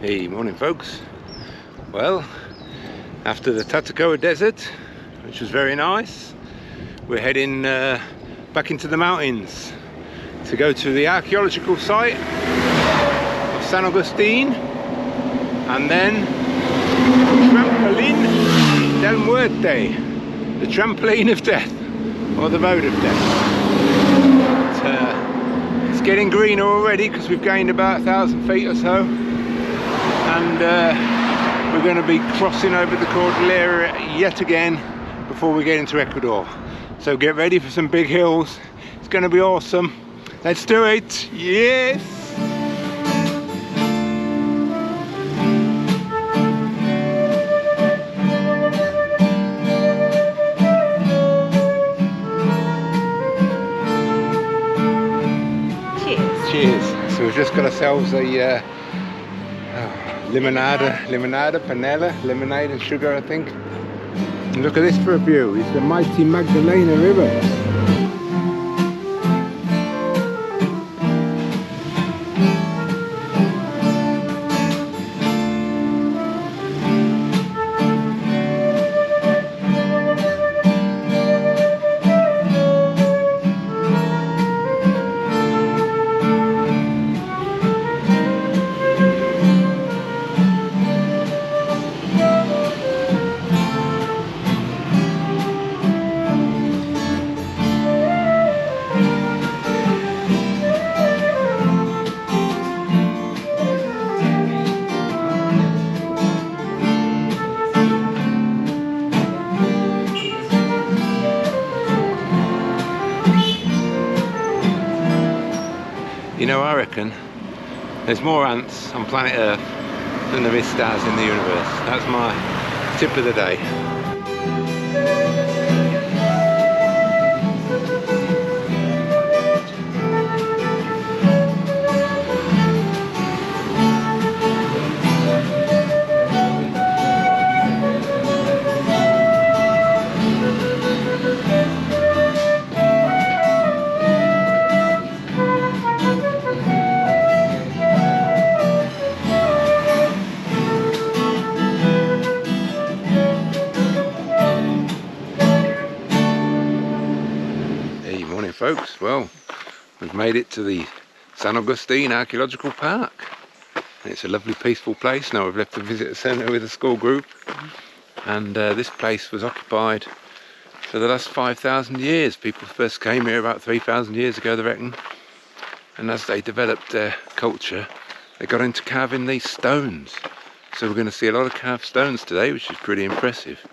Hey, morning folks. Well, after the Tatacoa Desert, which was very nice, we're heading back into the mountains to go to the archaeological site of San Agustin, and then Trampoline del Muerte, the trampoline of death, or the road of death. But, it's getting greener already because we've gained about 1,000 feet or so. And we're going to be crossing over the Cordillera yet again before we get into Ecuador. So get ready for some big hills. It's going to be awesome. Let's do it. Yes. Cheers. Cheers. So we've just got ourselves a limonada, panela, lemonade and sugar, I think. And look at this for a view. It's the mighty Magdalena River. You know, I reckon there's more ants on planet Earth than there is stars in the universe. That's my tip of the day. Folks, well, we've made it to the San Agustin Archaeological Park. It's a lovely peaceful place. Now we've left the visitor centre with a school group, and this place was occupied for the last 5,000 years. People first came here about 3,000 years ago, they reckon, and as they developed their culture they got into carving these stones. So we're going to see a lot of carved stones today, which is pretty impressive,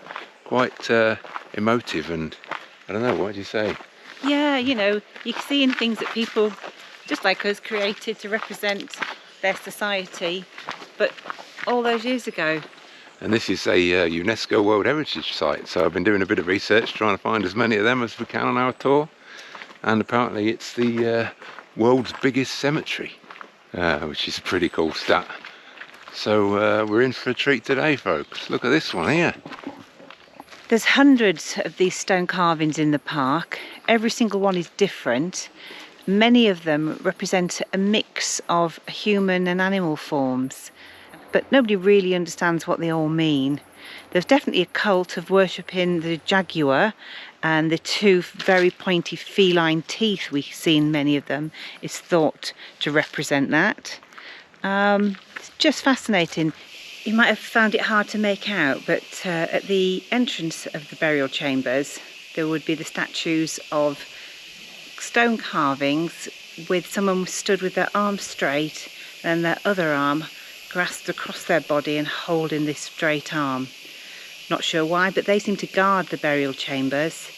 quite emotive, and I don't know, what do you say? Yeah, you know, you're seeing things that people, just like us, created to represent their society, but all those years ago. And this is a UNESCO World Heritage Site, so I've been doing a bit of research trying to find as many of them as we can on our tour, and apparently it's the world's biggest cemetery, which is a pretty cool stat. So we're in for a treat today, folks. Look at this one here. There's hundreds of these stone carvings in the park. Every single one is different. Many of them represent a mix of human and animal forms, but nobody really understands what they all mean. There's definitely a cult of worshipping the jaguar, and the two very pointy feline teeth we see in many of them is thought to represent that. It's just fascinating. You might have found it hard to make out, but at the entrance of the burial chambers there would be the statues of stone carvings with someone stood with their arm straight and their other arm grasped across their body and holding this straight arm. Not sure why, but they seem to guard the burial chambers.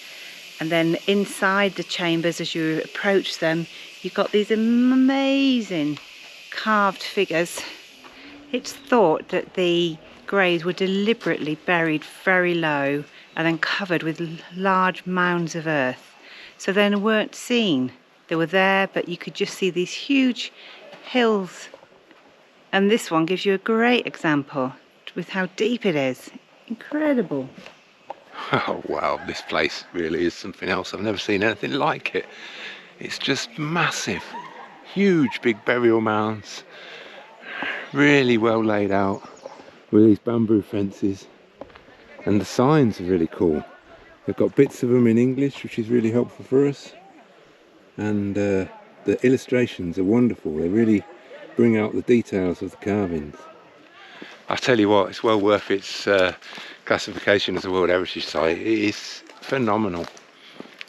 And then inside the chambers, as you approach them, you've got these amazing carved figures. It's thought that the graves were deliberately buried very low and then covered with large mounds of earth, so they weren't seen. They were there, but you could just see these huge hills. And this one gives you a great example with how deep it is. Incredible. Oh wow, this place really is something else. I've never seen anything like it. It's just massive. Huge big burial mounds. Really well laid out with these bamboo fences, and the signs are really cool. They've got bits of them in English, which is really helpful for us, and the illustrations are wonderful. They really bring out the details of the carvings. I tell you what, it's well worth its classification as a World Heritage Site. It is phenomenal,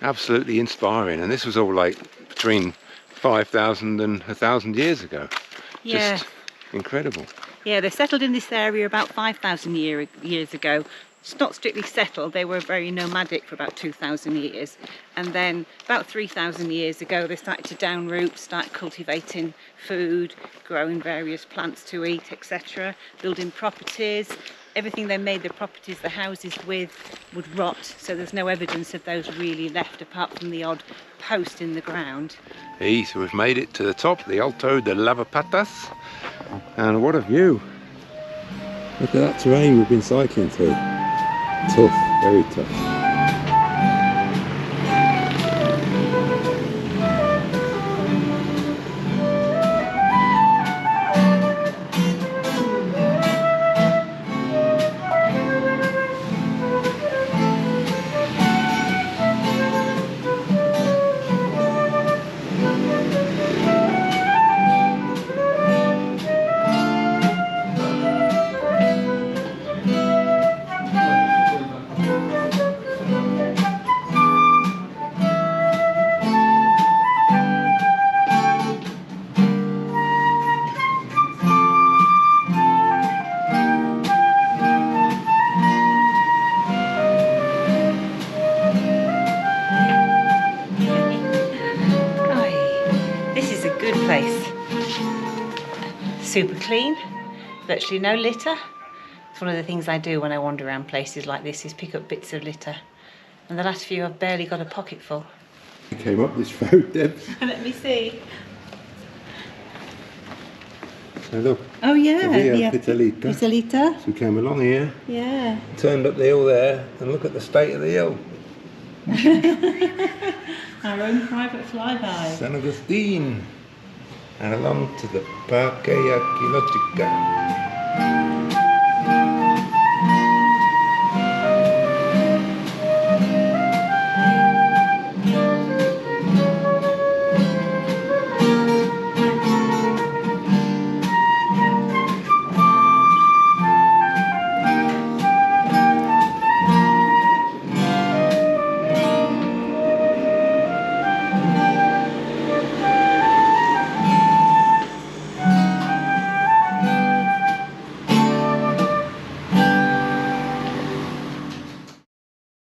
absolutely inspiring, and this was all like between 5,000 and 1,000 years ago. Yeah. Just incredible. Yeah, they settled in this area about 5,000 years ago. It's not strictly settled, they were very nomadic for about 2,000 years. And then about 3,000 years ago they started to downroot, start cultivating food, growing various plants to eat, etc. Building properties. Everything they made the properties, the houses with, would rot, so there's no evidence of those really left apart from the odd post in the ground. Hey, so we've made it to the top, the Alto de Lavapatas, and what a view! Look at that terrain we've been cycling through. Tough, very tough. Super clean, virtually no litter. It's one of the things I do when I wander around places like this, is pick up bits of litter. And the last few I've barely got a pocket full. You came up this road, Deb. Let me see. So look. Oh yeah, Via Pitalita. Pitalita. So we came along here. Yeah. Turned up the hill there, and look at the state of the hill. Our own private flyby. San Agustin. And along to the Parque Archaeological.